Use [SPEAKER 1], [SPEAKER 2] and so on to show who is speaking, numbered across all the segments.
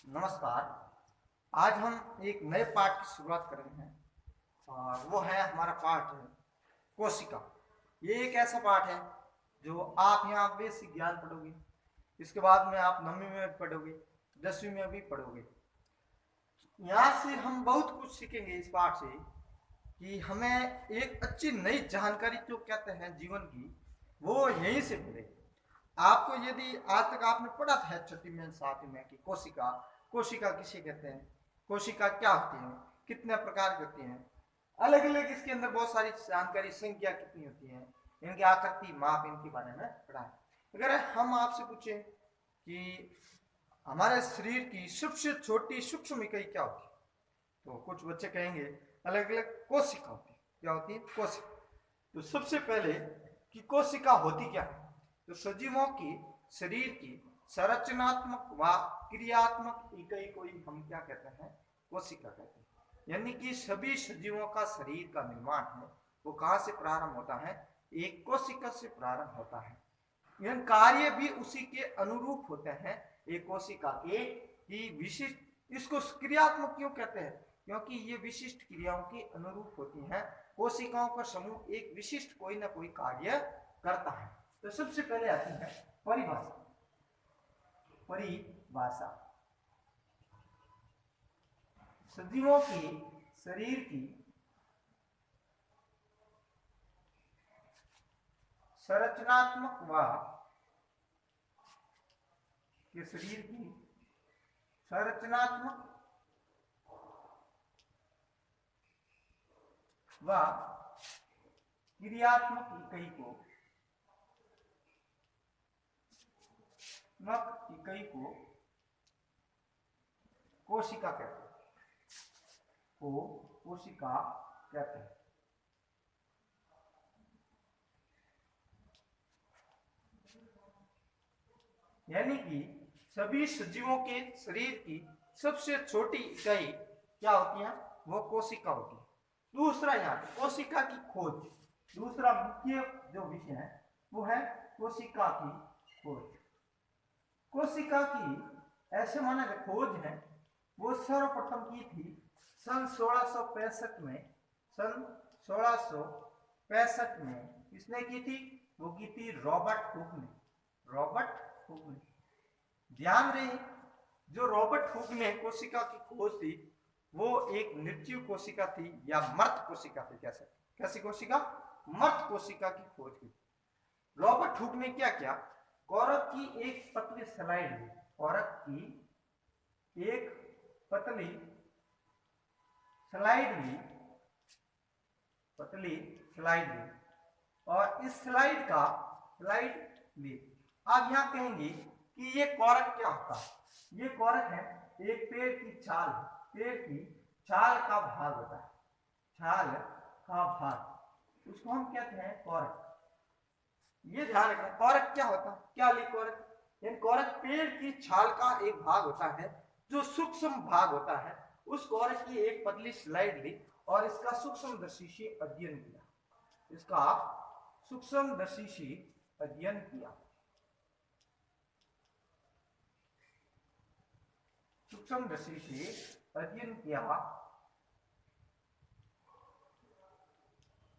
[SPEAKER 1] नमस्कार। आज हम एक नए पाठ की शुरुआत कर रहे हैं और वो है हमारा पाठ कोशिका। ये एक ऐसा पाठ है जो आप यहाँ बेसिक ज्ञान पढ़ोगे, इसके बाद में आप 9वीं में पढ़ोगे, 10वीं में भी पढ़ोगे। यहाँ से हम बहुत कुछ सीखेंगे इस पाठ से कि हमें एक अच्छी नई जानकारी जो कहते हैं जीवन की, वो यहीं से मिले। आपको यदि आज तक आपने पढ़ा था 6वीं में 7वीं में कि कोशिका कोशिका किसे कहते हैं, कोशिका क्या होती है, कितने प्रकार की होती हैं, अलग अलग इसके अंदर बहुत सारी जानकारी, संख्या कितनी होती है, इनकी आकृति माप, इनके बारे में पढ़ा है। अगर हम आपसे पूछें कि हमारे शरीर की सबसे छोटी सूक्ष्म इकाई क्या होती है, तो कुछ बच्चे कहेंगे अलग अलग कोशिका होती है। क्या होती है? कोशिका। तो सबसे पहले कि कोशिका होती क्या है, तो सजीवों की शरीर की संरचनात्मक व क्रियात्मक इकाई को ही हम क्या कहते हैं? कोशिका कहते हैं। यानी कि सभी सजीवों का शरीर का निर्माण है वो कहाँ से प्रारंभ होता है? एक कोशिका से प्रारंभ होता है। यह कार्य भी उसी के अनुरूप होते हैं, एक कोशिका के ही विशिष्ट। इसको क्रियात्मक क्यों कहते हैं? क्योंकि ये विशिष्ट क्रियाओं के अनुरूप होती हैं। कोशिकाओं का समूह एक विशिष्ट कोई ना कोई कार्य करता है। तो सबसे पहले आती है परिभाषा। परिभाषा सजीवों के शरीर की संरचनात्मक व के शरीर की संरचनात्मक व क्रियात्मक इकाई को कोशिका कहते हैं। कोशिका कहते हैं। यानी कि सभी सजीवों के शरीर की सबसे छोटी इकाई क्या होती है? वो कोशिका होती है। दूसरा यहाँ कोशिका की खोज, दूसरा मुख्य जो विषय है वो है कोशिका की खोज। कोशिका की ऐसे माना खोज है वो सर्वप्रथम की थी सन 1665 में। सन 1665 में किसने की थी? वो की थी रॉबर्ट हुक ने। रॉबर्ट हुक ने, ध्यान रहे, जो रॉबर्ट हुक ने कोशिका की खोज थी वो एक निर्जीव कोशिका थी या मृत कोशिका थी। कैसी कोशिका? मृत कोशिका की खोज की। रॉबर्ट हुक ने क्या किया? कोरक की एक पतली स्लाइड ली, कोरक की एक पतली स्लाइड ली, पतली स्लाइड ली और इस स्लाइड ली। आप यहां कहेंगे कि ये कोरक क्या होता है? ये कोरक है एक पेड़ की छाल, पेड़ की छाल का भाग होता है, छाल का भाग, उसको हम कहते हैं कोरक। ये ध्यान रखना, कोरक क्या होता है? क्या ली कोरक? कोरक पेड़ की छाल का एक भाग होता है जो सूक्ष्म भाग होता है। उस कोरक की एक पतली स्लाइड ली और इसका सूक्ष्मदर्शी से अध्ययन किया। इसका सूक्ष्मदर्शी से अध्ययन किया। सूक्ष्मदर्शी से अध्ययन किया।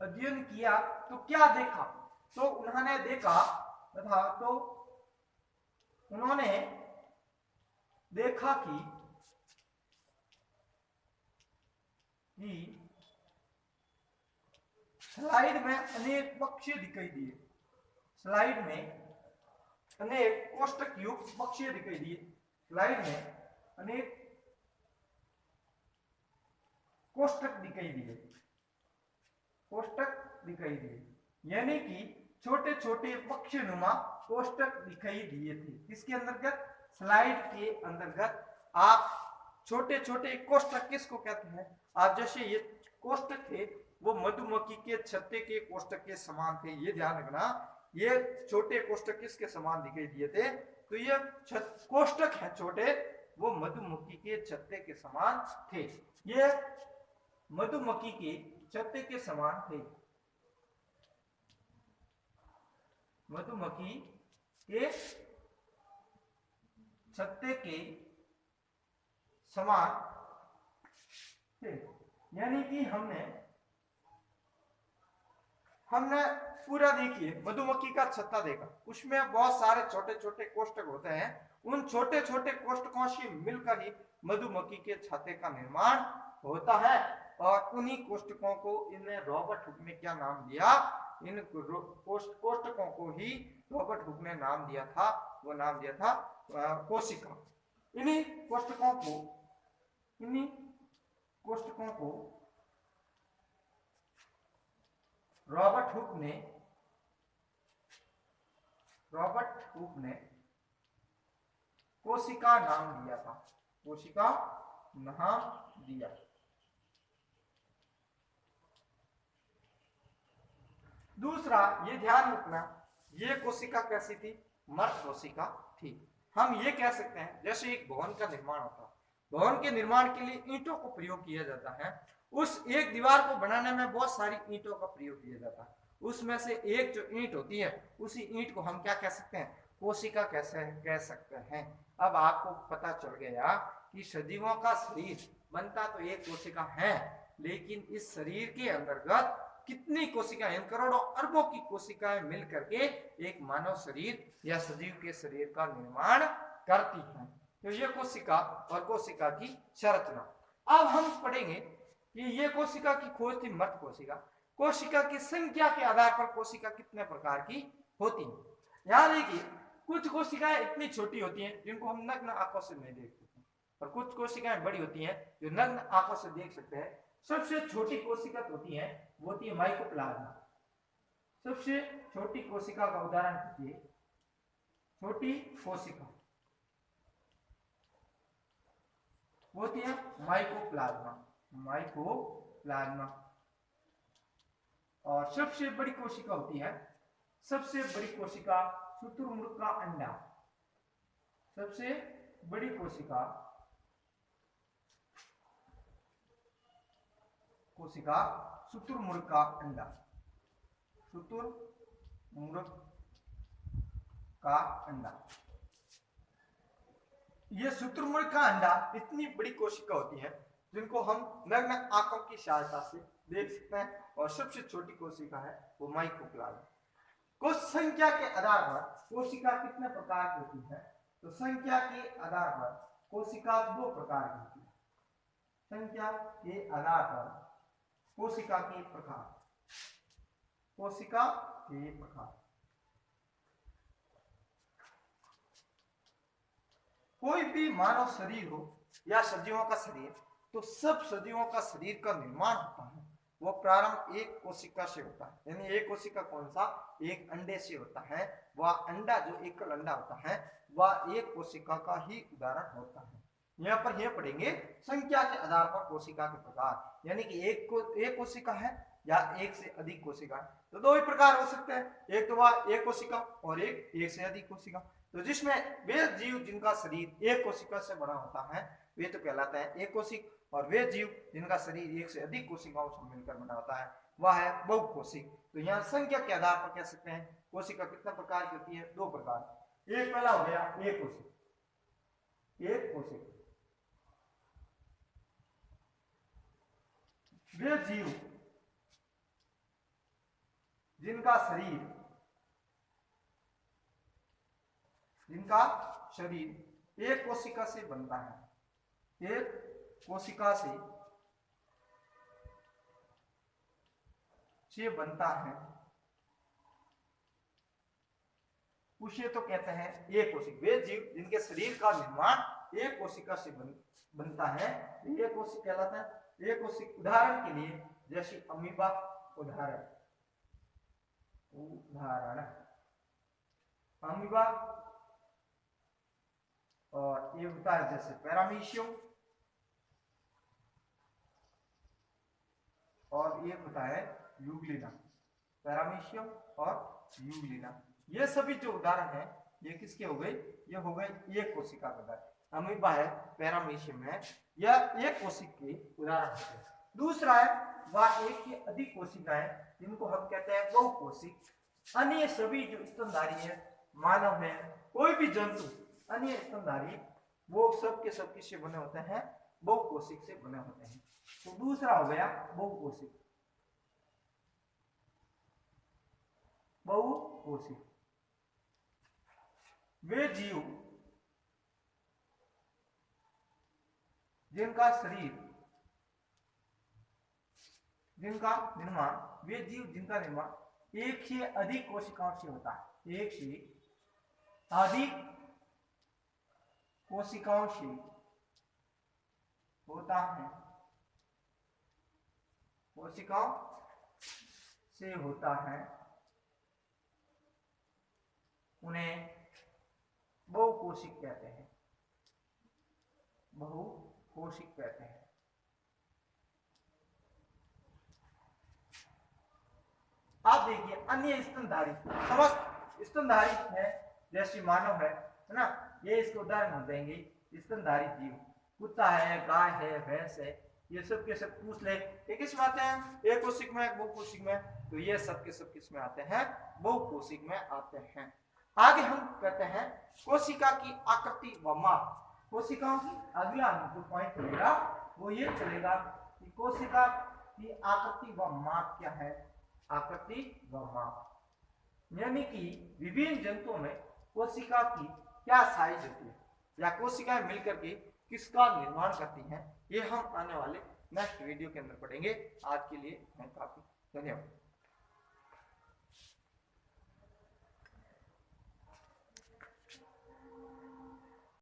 [SPEAKER 1] अध्ययन किया तो क्या देखा? तो उन्होंने देखा तथा तो उन्होंने देखा कि स्लाइड में अनेक पक्ष दिखाई दिए। स्लाइड में अनेक कोष्ठक युक्त पक्ष दिखाई दिए। स्लाइड में अनेक कोष्ठक दिखाई दिए, कोष्ठक दिखाई दिए। यानी कि छोटे छोटे पक्षनुमा कोष्ठक दिखाई दिए थे। किसके अंतर्गत? स्लाइड के अंतर्गत। आप छोटे छोटे कोष्ठक किसको कहते हैं? आप जैसे ये कोष्ठक थे वो मधुमक्खी के छत्ते के कोष्ठक के समान थे। ये ध्यान रखना, ये छोटे कोष्ठक किसके समान दिखाई दिए थे? तो ये कोष्ठक है छोटे, वो मधुमक्खी के छत्ते के समान थे। ये मधुमक्खी के छत्ते के समान थे। मधुमक्खी के छत्ते के समान थे। यानी कि हमने पूरा देखिए मधुमक्खी का छत्ता देखा, उसमें बहुत सारे छोटे छोटे कोष्ठक होते हैं। उन छोटे छोटे कोष्ठकों से मिलकर ही मधुमक्खी के छत्ते का निर्माण होता है। और उन्हीं कोष्ठकों को इन्हें रॉबर्ट हुक ने क्या नाम दिया, इन कोष्ठकों को ही रॉबर्ट हुक ने नाम दिया था, वो नाम दिया था कोशिका। इन्हीं कोष्ठकों को रॉबर्ट हुक ने कोशिका नाम दिया था, कोशिका नाम दिया। दूसरा ये ध्यान रखना, ये कोशिका कैसी थी, मर्त कोशिका थी। हम ये कह सकते हैं जैसे एक भवन का निर्माण होता है, भवन के निर्माण के लिए ईंटों को प्रयोग किया जाता है। उस एक दीवार को बनाने में बहुत सारी ईंटों का प्रयोग किया जाता है। उसमें से एक जो ईंट होती है, उसी ईंट को हम क्या कह सकते हैं, कोशिका कैसे कह सकते हैं। अब आपको पता चल गया कि सजीवों का शरीर बनता तो एक कोशिका है, लेकिन इस शरीर के अंतर्गत कितनी कोशिकाएं, करोड़ों अरबों की कोशिकाएं मिलकर के एक मानव शरीर या सजीव के शरीर का निर्माण करती हैं। तो ये कोशिका और कोशिका की संरचना। अब हम पढ़ेंगे कि ये कोशिका की खोज थी मर्त कोशिका। कोशिका की संख्या के आधार पर कोशिका कितने प्रकार की होती है। यहाँ देखिए कुछ कोशिकाएं इतनी छोटी होती हैं जिनको हम नग्न आंखों से नहीं देख सकते, और कुछ कोशिकाएं बड़ी होती हैं जो नग्न आंखों से देख सकते हैं। सबसे छोटी कोशिका होती है वो होती है माइकोप्लाज्मा। सबसे छोटी कोशिका का उदाहरण कीजिए, छोटी कोशिका होती है माइकोप्लाज्मा। और सबसे बड़ी कोशिका होती है, सबसे बड़ी कोशिका शुतुरमुर्ग का अंडा। सबसे बड़ी कोशिका शुतुरमुर्ग का अंडा। शुतुरमुर्ग का अंडा, ये शुतुरमुर्ग का अंडा इतनी बड़ी कोशिका होती है जिनको हम नग्न आंखों की सहायता से देख सकते हैं। और सबसे छोटी कोशिका है वो माइकोप्लाज्मा। कोश संख्या के आधार पर कोशिका कितने प्रकार की होती है, तो संख्या के आधार पर कोशिका दो प्रकार की होती है। संख्या के आधार पर कोशिका के प्रकार, कोई भी मानव शरीर हो या सजीवों का शरीर, तो सब सजीवों का शरीर का निर्माण होता है वो प्रारंभ एक कोशिका से होता है। यानी एक कोशिका कौन सा, एक अंडे से होता है। वह अंडा जो एकल अंडा होता है वह एक कोशिका का ही उदाहरण होता है। यहाँ पर यह पढ़ेंगे संख्या के आधार पर कोशिका के प्रकार, यानी कि एक कोशिका है या एक से अधिक कोशिका है, तो दो ही प्रकार हो सकते हैं। एक तो वह एक कोशिका और एक से अधिक कोशिका। तो जिसमें वे जीव जिनका शरीर एक कोशिका से बड़ा होता है वे तो कहलाता है एक कोशिक, और वे जीव जिनका शरीर एक से अधिक कोशिकाओं से मिलकर बना होता है वह है बहुकोशिक। तो यहाँ संख्या के आधार पर कह सकते हैं कोशिका कितने प्रकार की होती है, दो प्रकार। एक पहला हो गया एक कोशिक। वे जीव जिनका शरीर एक कोशिका से बनता है, एक कोशिका से बनता है, उसे तो कहते हैं एक कोशिक। वे जीव जिनके शरीर का निर्माण एक कोशिका से बनता है एक कोशिक कहलाता है। एक कोशिक उदाहरण के लिए जैसे अमीबा, उदाहरण अमीबा, और ये होता है जैसे पैरामीशियम, और ये होता है यूग्लिना। पैरामीशियम और यूग्लिना, ये सभी जो उदाहरण है ये किसके हो गए, ये हो गए एक कोशिका का उदाहरण। अमीबा है, पैरामीशियम है, यह एक कोशिक के उदाहरण है। दूसरा है वह एक से अधिक कोशिकाएं जिनको हम कहते हैं बहुकोशिक। अन्य सभी जो स्तनधारी है, मानव है, कोई भी जंतु अन्य स्तनधारी, वो सब के सब किससे बने होते हैं, बहुकोशिक से बने होते हैं। तो दूसरा हो गया बहुकोशिक। बहुकोशिक वे जीव जिनका शरीर, जिनका निर्माण, वे जीव जिनका निर्माण एक से अधिक कोशिकाओं से होता है, एक से अधिक कोशिकाओं से होता है, कोशिकाओं से होता है, उन्हें बहुकोशिक कहते हैं, बहुकोशिक कहते हैं। आप देखिए अन्य स्तनधारी, समस्त स्तनधारी है, जैसे मानव है ना, ये इसको उदाहरण देंगे। स्तनधारी जीव, कुत्ता है, गाय है, भैंस है, ये सब के सब पूछ ले ये किस में आते हैं, एक कोशिक में, बहुकोशिक में, तो ये सब के सब किस में आते हैं, बहुकोशिक में आते हैं। आगे हम कहते हैं कोशिका की आकृति व माप। कोशिकाओं की अगला जो पॉइंट चलेगा वो ये चलेगा कि कोशिका की आकृति व माप क्या है। आकृति व माप यानी कि विभिन्न जंतुओं में कोशिका की क्या साइज होती है, या कोशिकाएं मिलकर के किसका निर्माण करती हैं, ये हम आने वाले नेक्स्ट वीडियो के अंदर पढ़ेंगे। आज के लिए काफी, धन्यवाद।